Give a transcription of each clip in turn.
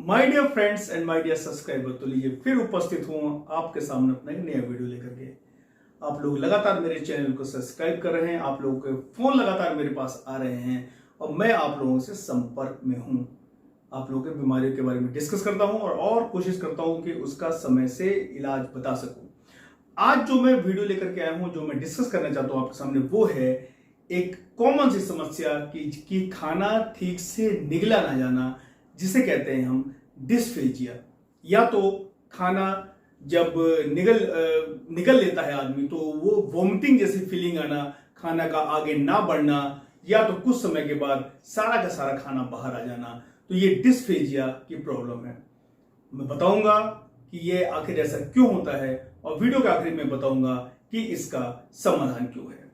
My dear friends and my dear subscriber, तो लीजिए फिर उपस्थित हूँ आपके सामने अपना एक नया वीडियो लेकर के। आप लोग लगातार मेरे चैनल को सब्सक्राइब कर रहे हैं, आप लोगों के फोन लगातार मेरे पास आ रहे हैं और मैं आप लोगों से संपर्क में हूँ। आप लोगों की बीमारियों के बारे में डिस्कस करता हूँ और कोशिश करता हूँ कि उसका समय से इलाज बता सकूँ। आज जो मैं वीडियो लेकर के आया हूँ, जो मैं डिस्कस करना चाहता हूँ आपके सामने, वो है एक कॉमन सी समस्या कि खाना ठीक से निगला ना जाना, जिसे कहते हैं हम डिस्फेजिया। या तो खाना जब निगल लेता है आदमी तो वो वोमिटिंग जैसी फीलिंग आना, खाना का आगे ना बढ़ना, या तो कुछ समय के बाद सारा का सारा खाना बाहर आ जाना, तो ये डिस्फेजिया की प्रॉब्लम है। मैं बताऊंगा कि ये आखिर ऐसा क्यों होता है और वीडियो के आखिर में बताऊंगा कि इसका समाधान क्यों है।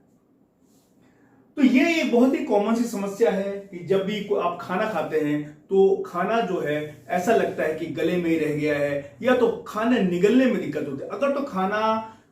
तो ये एक बहुत ही कॉमन सी समस्या है कि जब भी आप खाना खाते हैं तो खाना जो है ऐसा लगता है कि गले में ही रह गया है, या तो खाना निगलने में दिक्कत होती है। अगर तो खाना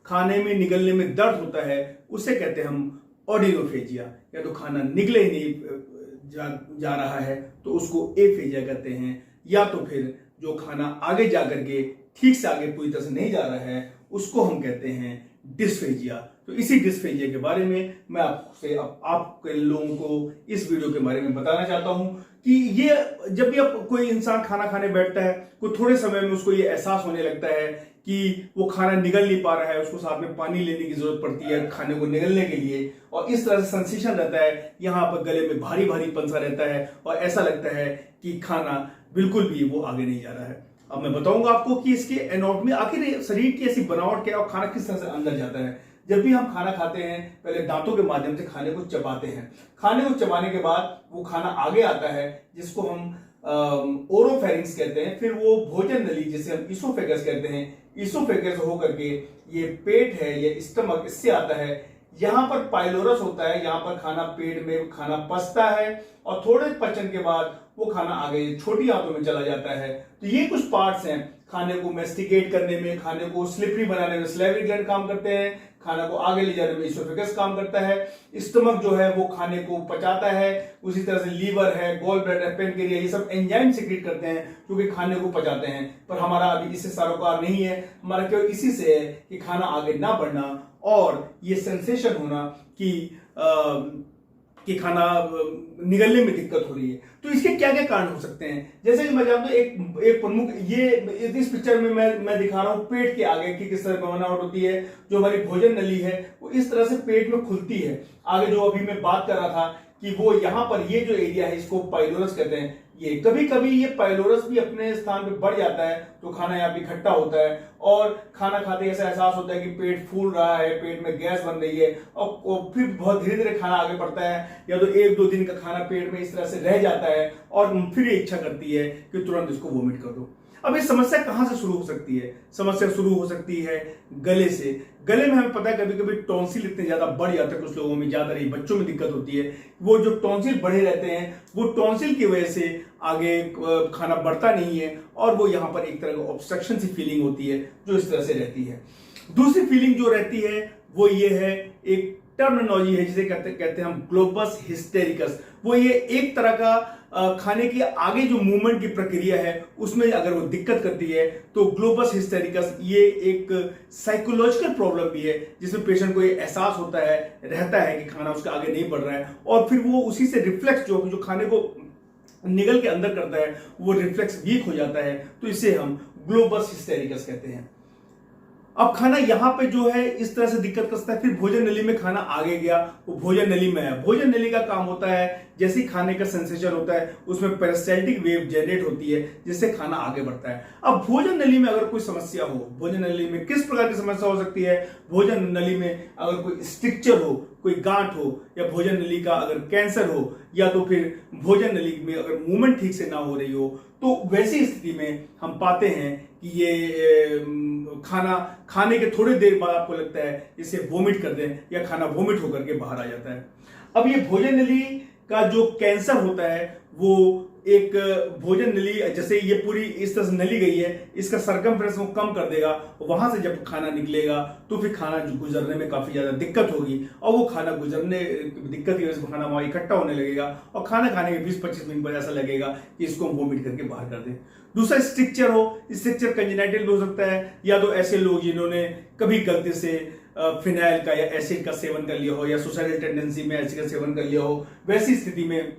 खाने में निगलने में दर्द होता है उसे कहते हैं हम ऑडिनोफेजिया, या तो खाना निगले ही नहीं जा रहा है तो उसको एफेजिया कहते हैं, या तो फिर जो खाना आगे जा करके ठीक से आगे पूरी तरह से नहीं जा रहा है उसको हम कहते हैं डिस्फेजिया। तो इसी डिस्फेजिया के बारे में मैं आपसे आप लोगों को इस वीडियो के बारे में बताना चाहता हूं कि ये जब भी आप कोई इंसान खाना खाने बैठता है तो थोड़े समय में उसको ये एहसास होने लगता है कि वो खाना निगल नहीं पा रहा है, उसको साथ में पानी लेने की जरूरत पड़ती है खाने को निगलने के लिए, और इस तरह से सेंसेशन रहता है, यहाँ पर गले में भारी भारी पंसा रहता है और ऐसा लगता है कि खाना बिल्कुल भी वो आगे नहीं जा रहा है। अब मैं बताऊंगा आपको कि इसके एनाटॉमी, आखिर शरीर की ऐसी बनावट क्या है और खाना किस तरह से अंदर जाता है। जब भी हम खाना खाते हैं पहले दांतों के माध्यम से खाने को चबाते हैं, खाने को चबाने के बाद वो खाना आगे आता है जिसको हम ओरोफेरिंक्स कहते हैं, फिर वो भोजन नली जिसे हम इसोफेगस कहते हैं, इसोफेगस होकर के ये पेट है, ये स्टमक, इससे आता है। यहाँ पर पाइलोरस होता है, यहाँ पर खाना पेट में खाना पचता है और थोड़े पचन के बाद वो खाना आगे छोटी आंतों में चला जाता है। तो ये कुछ पार्ट्स हैं खाने को मेस्टिकेट करने में, खाने को स्लिपरी बनाने में सलाइवरी ग्लैंड काम करते हैं, खाना को आगे ले जाने में इसोफेगस काम करता है, स्टमक जो है वो खाने को पचाता है, उसी तरह से लीवर है, गॉल ब्लैडर, पेनक्रिया, ये सब एंजाइम सीक्रेट करते हैं जो कि खाने को पचाते हैं। पर हमारा अभी इससे सरोकार नहीं है, हमारा केवल इसी से है कि खाना आगे ना बढ़ना और ये सेंसेशन होना कि खाना निगलने में दिक्कत हो रही है। तो इसके क्या क्या कारण हो सकते हैं, जैसे कि मैं जानता हूं एक प्रमुख, ये इस पिक्चर में मैं दिखा रहा हूं पेट के आगे की किस तरह बनावट होती है। जो हमारी भोजन नली है वो इस तरह से पेट में खुलती है। आगे जो अभी मैं बात कर रहा था कि वो यहाँ पर ये जो एरिया है इसको पाइलोरस कहते हैं। ये कभी कभी ये पाइलोरस भी अपने स्थान पे बढ़ जाता है तो खाना यहाँ पे इकट्ठा होता है और खाना खाते ऐसा एहसास होता है कि पेट फूल रहा है, पेट में गैस बन रही है, और फिर बहुत धीरे धीरे खाना आगे बढ़ता है, या तो एक दो दिन का खाना पेट में इस तरह से रह जाता है और फिर ये इच्छा करती है कि तुरंत इसको वोमिट कर दो। अब ये समस्या कहां से शुरू हो सकती है? समस्या शुरू हो सकती है गले से। गले में हमें पता है कभी कभी टॉन्सिल इतने ज्यादा बढ़ जाते हैं, कुछ लोगों में ज्यादा नहीं, बच्चों में दिक्कत होती है। वो जो टॉन्सिल बढ़े रहते हैं वो टॉन्सिल की वजह से आगे खाना बढ़ता नहीं है और वो यहाँ पर एक तरह का ऑब्स्ट्रक्शन सी फीलिंग होती है जो इस तरह से रहती है। दूसरी फीलिंग जो रहती है वो ये है, एक टर्मिनोलॉजी है जिसे कहते हैं हम ग्लोबस हिस्टेरिकस। वो ये एक तरह का खाने की आगे जो मूवमेंट की प्रक्रिया है उसमें अगर वो दिक्कत करती है तो ग्लोबस हिस्टेरिकस ये एक साइकोलॉजिकल प्रॉब्लम भी है, जिसमें पेशेंट को ये एहसास होता है, रहता है कि खाना उसका आगे नहीं बढ़ रहा है और फिर वो उसी से रिफ्लेक्स जो खाने को निगल के अंदर करता है वो रिफ्लेक्स वीक हो जाता है, तो इसे हम ग्लोबस हिस्टेरिकस कहते हैं। अब खाना यहाँ पे जो है इस तरह से दिक्कत करता है, फिर भोजन नली में खाना आगे गया, वो भोजन नली में है। भोजन नली का काम होता है जैसे ही खाने का सेंसेशन होता है उसमें पेरिस्टाल्टिक वेव जनरेट होती है जिससे खाना आगे बढ़ता है। अब भोजन नली में अगर कोई समस्या हो, भोजन नली में किस प्रकार की समस्या हो सकती है? भोजन नली में अगर कोई स्ट्रक्चर हो, कोई गांठ हो, या भोजन नली का अगर कैंसर हो, या तो फिर भोजन नली में अगर मूवमेंट ठीक से ना हो रही हो, तो वैसी स्थिति में हम पाते हैं कि ये खाना खाने के थोड़ी देर बाद आपको लगता है इसे वोमिट कर दें या खाना वोमिट होकर के बाहर आ जाता है। अब ये भोजन नली का जो कैंसर होता है वो एक भोजन नली, जैसे ये पूरी इस तरह से नली गई है, इसका सरकमफ्रेंस वो कम कर देगा, वहां से जब खाना निकलेगा तो फिर खाना गुजरने में काफी ज्यादा दिक्कत होगी, और वो खाना गुजरने दिक्कत की वजह से खाना वहां इकट्ठा होने लगेगा, और खाना खाने के 20-25 मिनट बाद ऐसा लगेगा कि इसको हम वोमिट करके बाहर कर दें। दूसरा स्ट्रिक्चर हो, स्ट्रिक्चर कंजेनाइटल भी हो सकता है, या तो ऐसे लोग जिन्होंने कभी गलती से फिनाइल का या एसिड का सेवन कर लिया हो, या सुसाइडल टेंडेंसी में एसिड का सेवन कर लिया हो, वैसी स्थिति में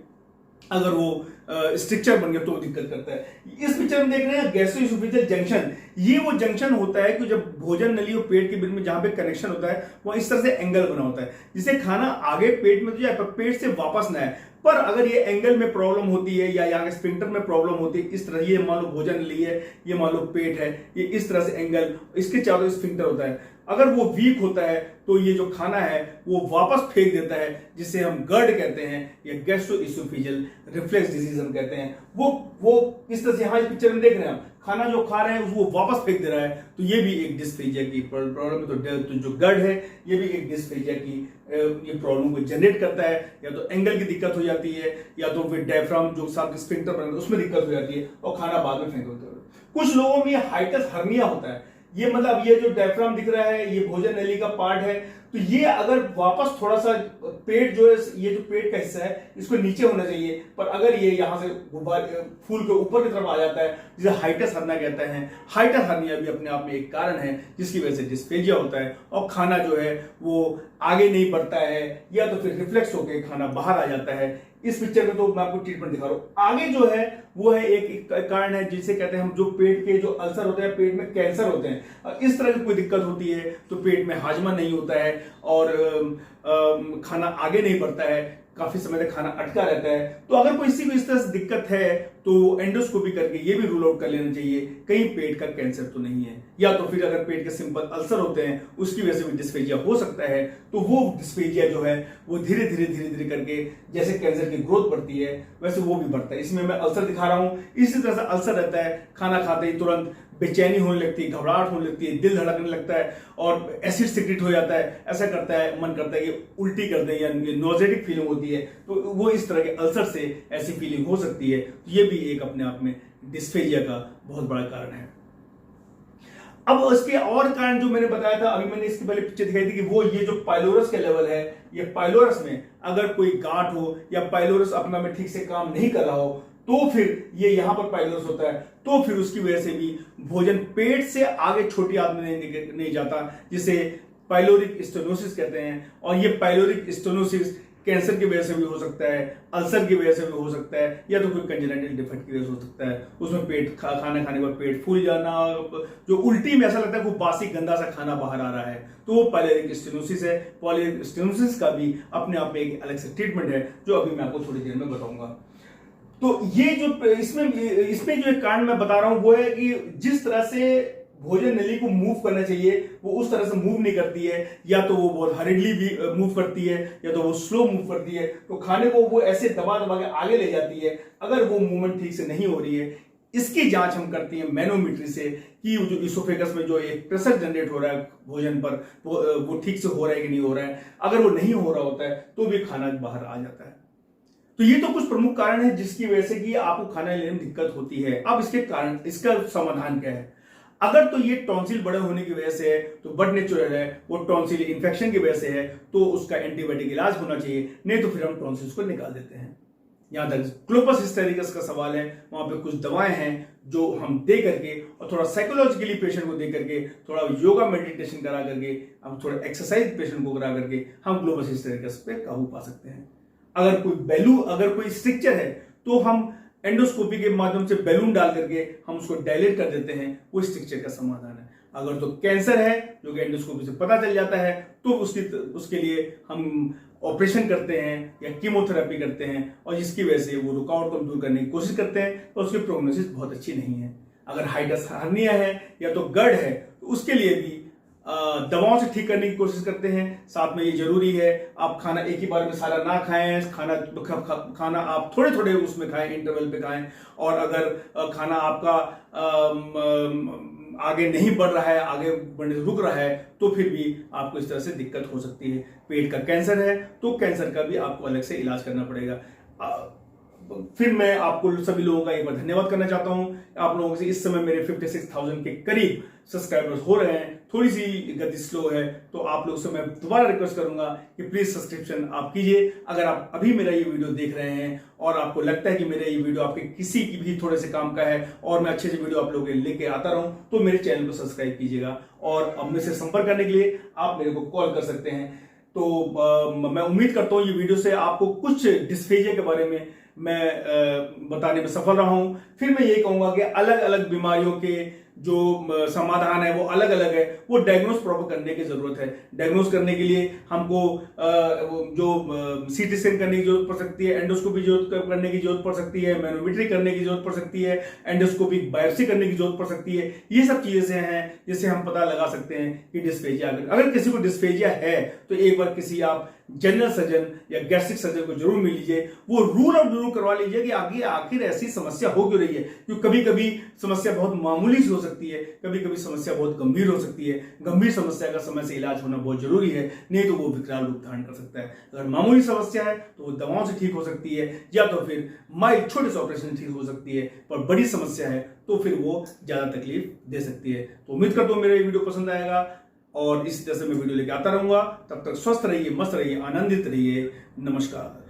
अगर वो स्ट्रक्चर बन गया तो दिक्कत करता है। इस पिक्चर में देख रहे हैं गैस्ट्रोइसोफेजियल जंक्शन, ये वो जंक्शन होता है कि जब भोजन नली और पेट के बीच में जहां पे कनेक्शन होता है वो इस तरह से एंगल बना होता है, जिससे खाना आगे पेट में तो जाए पर पेट से वापस ना आए। पर अगर ये एंगल में प्रॉब्लम होती है या यहाँ के स्फिंक्टर में प्रॉब्लम होती है, इस तरह, ये मान लो भोजन नली है, ये मान लो पेट है, ये इस तरह से एंगल, इसके चारों स्फिंक्टर होता है, अगर वो वीक होता है तो ये जो खाना है वो वापस फेंक देता है, जिसे हम गर्ड कहते हैं या गैस्ट्रोइसोफेजियल रिफ्लेक्स डिजीज हम कहते हैं। वो इस तरह से यहाँ इस पिक्चर में देख रहे हैं हम, खाना जो खा रहे हैं उसको वापस फेंक दे रहा है, तो ये भी एक डिस्फेजिया की प्रॉब्लम है। तो जो गर्ड है ये भी एक डिस्फेजिया की ये प्रॉब्लम को जनरेट करता है, या तो एंगल की दिक्कत हो जाती है, या तो फिर डायफ्राम जो साथ स्फिंक्टर बनता है उसमें दिक्कत हो जाती है और खाना बाद में फेंक देता है। कुछ लोगों में ये हाइटस हर्निया होता है, ये मतलब ये जो डायफ्राम दिख रहा है ये भोजन नली का पार्ट है, तो ये अगर वापस थोड़ा सा पेट जो है, ये जो पेट का हिस्सा है इसको नीचे होना चाहिए, पर अगर ये यहां से फूल के ऊपर की तरफ आ जाता है, जिसे हाइटस हर्निया कहते हैं। हाइटस हर्निया भी अपने आप में एक कारण है जिसकी वजह से डिस्फेजिया होता है, और खाना जो है वो आगे नहीं बढ़ता है, या तो फिर रिफ्लेक्स होकर खाना बाहर आ जाता है। इस पिक्चर में तो मैं आपको ट्रीटमेंट दिखा रहा हूं। आगे जो है वो है एक कारण है जिसे कहते हैं हम, जो पेट के जो अल्सर होते हैं, पेट में कैंसर होते हैं, इस तरह की कोई दिक्कत होती है तो पेट में हाजमा नहीं होता है और खाना आगे नहीं बढ़ता है, काफी समय तक खाना अटका रहता है। तो अगर कोई किसी को इस तरह से दिक्कत है तो एंडोस्कोपी करके ये भी रूल आउट कर लेना चाहिए कहीं पेट का कैंसर तो नहीं है, या तो फिर अगर पेट के सिंपल अल्सर होते हैं उसकी वजह से भी डिस्फेजिया हो सकता है, तो वो डिस्फेजिया जो है वो धीरे धीरे करके जैसे कैंसर की ग्रोथ बढ़ती है वैसे वो भी बढ़ता है। इसमें मैं अल्सर दिखा रहा हूं, इसी तरह से अल्सर रहता है, खाना खाते ही तुरंत बेचैनी होने लगती है, घबराहट होने लगती है, दिल धड़कने लगता है और एसिड सिक्रेट हो जाता है, ऐसा करता है, मन करता है कि उल्टी कर दें या नोजेटिक फीलिंग होती है, तो वो इस तरह के अल्सर से ऐसी फीलिंग हो सकती है। तो ये भी एक अपने आप में डिस्फेजिया का बहुत बड़ा कारण है। अब उसके और कारण जो मैंने बताया था, अभी मैंने इसकी पहले पिक्चर दिखाई थी कि वो ये जो पाइलोरस के लेवल है, ये पाइलोरस में अगर कोई गांठ हो या पाइलोरस अपना में ठीक से काम नहीं कर रहा हो तो फिर ये यहां पर पाइलोरस होता है, तो फिर उसकी वजह से भी भोजन पेट से आगे छोटी आंत में नहीं जाता, जिसे पाइलोरिक स्टेनोसिस कहते हैं। और ये पाइलोरिक स्टेनोसिस कैंसर की वजह से भी हो सकता है, अल्सर की वजह से भी हो सकता है, या तो कोई कंजेनिटल डिफेक्ट की वजह से हो सकता है। उसमें पेट खाना खाने के बाद पेट फूल जाना, जो उल्टी में ऐसा लगता है कि बासी गंदा सा खाना बाहर आ रहा है, तो वो पाइलोरिक स्टेनोसिस है। पाइलोरिक स्टेनोसिस का भी अपने आप में एक अलग से ट्रीटमेंट है जो अभी मैं आपको थोड़ी देर में बताऊंगा। तो ये जो इसमें जो एक कारण मैं बता रहा हूं वो है कि जिस तरह से भोजन नली को मूव करना चाहिए वो उस तरह से मूव नहीं करती है, या तो वो बहुत हरिडली भी मूव करती है या तो वो स्लो मूव करती है, तो खाने को वो ऐसे दबा दबा के आगे ले जाती है। अगर वो मूवमेंट ठीक से नहीं हो रही है, इसकी जांच हम करते हैं मैनोमीटर से कि जो इसोफेगस में जो एक प्रेशर जनरेट हो रहा है भोजन पर वो ठीक से हो रहा है कि नहीं हो रहा है। अगर वो नहीं हो रहा होता है तो भी खाना बाहर आ जाता है। तो ये तो कुछ प्रमुख कारण है जिसकी वजह से कि आपको खाना लेने में दिक्कत होती है। अब इसके कारण, इसका समाधान क्या है? अगर तो ये टॉन्सिल बड़े होने की वजह से है तो बट नेचुरल है, वो टॉन्सिल इन्फेक्शन की वजह से है तो उसका एंटीबायोटिक इलाज होना चाहिए, नहीं तो फिर हम टॉन्सिल्स को निकाल देते हैं। यहां तक क्लोपस हिस्टेरिकस का सवाल है, वहां पे कुछ दवाएं हैं जो हम दे करके और थोड़ा साइकोलॉजिकली पेशेंट को दे करके, थोड़ा योगा मेडिटेशन करा करके, हम थोड़ा एक्सरसाइज पेशेंट को करा करके हम क्लोपस हिस्टेरिकस पे काबू पा सकते हैं। अगर कोई स्ट्रक्चर है तो हम एंडोस्कोपी के माध्यम से बैलून डाल करके हम उसको डायलेट कर देते हैं, वो स्ट्रक्चर का समाधान है। अगर तो कैंसर है जो कि एंडोस्कोपी से पता चल जाता है तो उसके लिए हम ऑपरेशन करते हैं या कीमोथेरेपी करते हैं, और जिसकी वजह से वो रुकावट को दूर करने की कोशिश करते हैं, तो उसकी प्रोग्नोसिस बहुत अच्छी नहीं है। अगर हाइटस हर्निया है या तो गर्ड है तो उसके लिए भी दवाओं से ठीक करने की कोशिश करते हैं। साथ में ये जरूरी है आप खाना एक ही बार में सारा ना खाएं, खाना आप थोड़े थोड़े उसमें खाएं, इंटरवल पे खाएं। और अगर खाना आपका आगे नहीं बढ़ रहा है, आगे बढ़ने से रुक रहा है, तो फिर भी आपको इस तरह से दिक्कत हो सकती है। पेट का कैंसर है तो कैंसर का भी आपको अलग से इलाज करना पड़ेगा। फिर मैं आपको सभी लोगों का एक बार धन्यवाद करना चाहता हूं। आप लोगों से इस समय मेरे 56,000 के करीब सब्सक्राइबर्स हो रहे हैं, थोड़ी सी गति स्लो है, तो आप लोगों से मैं दोबारा रिक्वेस्ट करूंगा कि प्लीज सब्सक्रिप्शन आप कीजिए। अगर आप अभी मेरा ये वीडियो देख रहे हैं और आपको लगता है कि मेरा ये वीडियो आपके किसी की भी थोड़े से काम का है और मैं अच्छे से वीडियो आप लोगों के लेके आता रहूं, तो मेरे चैनल को सब्सक्राइब कीजिएगा। और अब मेरे से संपर्क करने के लिए आप मेरे को कॉल कर सकते हैं। तो मैं उम्मीद करता हूं ये वीडियो से आपको कुछ डिस्फेजिया के बारे में मैं बताने में सफल रहा हूं। फिर मैं यही कहूंगा कि अलग अलग बीमारियों के जो समाधान है वो अलग अलग है, वो डायग्नोस प्रॉपर करने की जरूरत है। डायग्नोस करने के लिए हमको जो सीटी स्कैन करने की जरूरत पड़ सकती है, एंडोस्कोपी करने की जरूरत पड़ सकती है, मैनोमेट्री करने की जरूरत पड़ सकती है, एंडोस्कोपी बायोप्सी करने की जरूरत पड़ सकती है। ये सब चीजें हैं जिससे हम पता लगा सकते हैं कि डिस्फेजिया, अगर किसी को डिस्फेजिया है तो एक बार किसी आप जनरल सर्जन या गैस्ट्रिक सर्जन को जरूर मिल लीजिए। वो रूल आउट जरूर करवा लीजिए कि आखिर ऐसी समस्या हो क्यों रही है, क्योंकि कभी कभी समस्या बहुत मामूली सी हो सकती है, कभी कभी समस्या बहुत गंभीर हो सकती है। गंभीर समस्या का समय से इलाज होना बहुत जरूरी है, नहीं तो वो विकराल रूप धारण कर सकता है। अगर मामूली समस्या है तो वो दवाओं से ठीक हो सकती है, या तो फिर माइल्ड छोटे से ऑपरेशन ठीक हो सकती है। पर बड़ी समस्या है तो फिर वो ज्यादा तकलीफ दे सकती है। तो उम्मीद करता हूं मेरा ये वीडियो पसंद आएगा और इस तरह से मैं वीडियो लेके आता रहूंगा। तब तक स्वस्थ रहिए, मस्त रहिए, आनंदित रहिए। नमस्कार।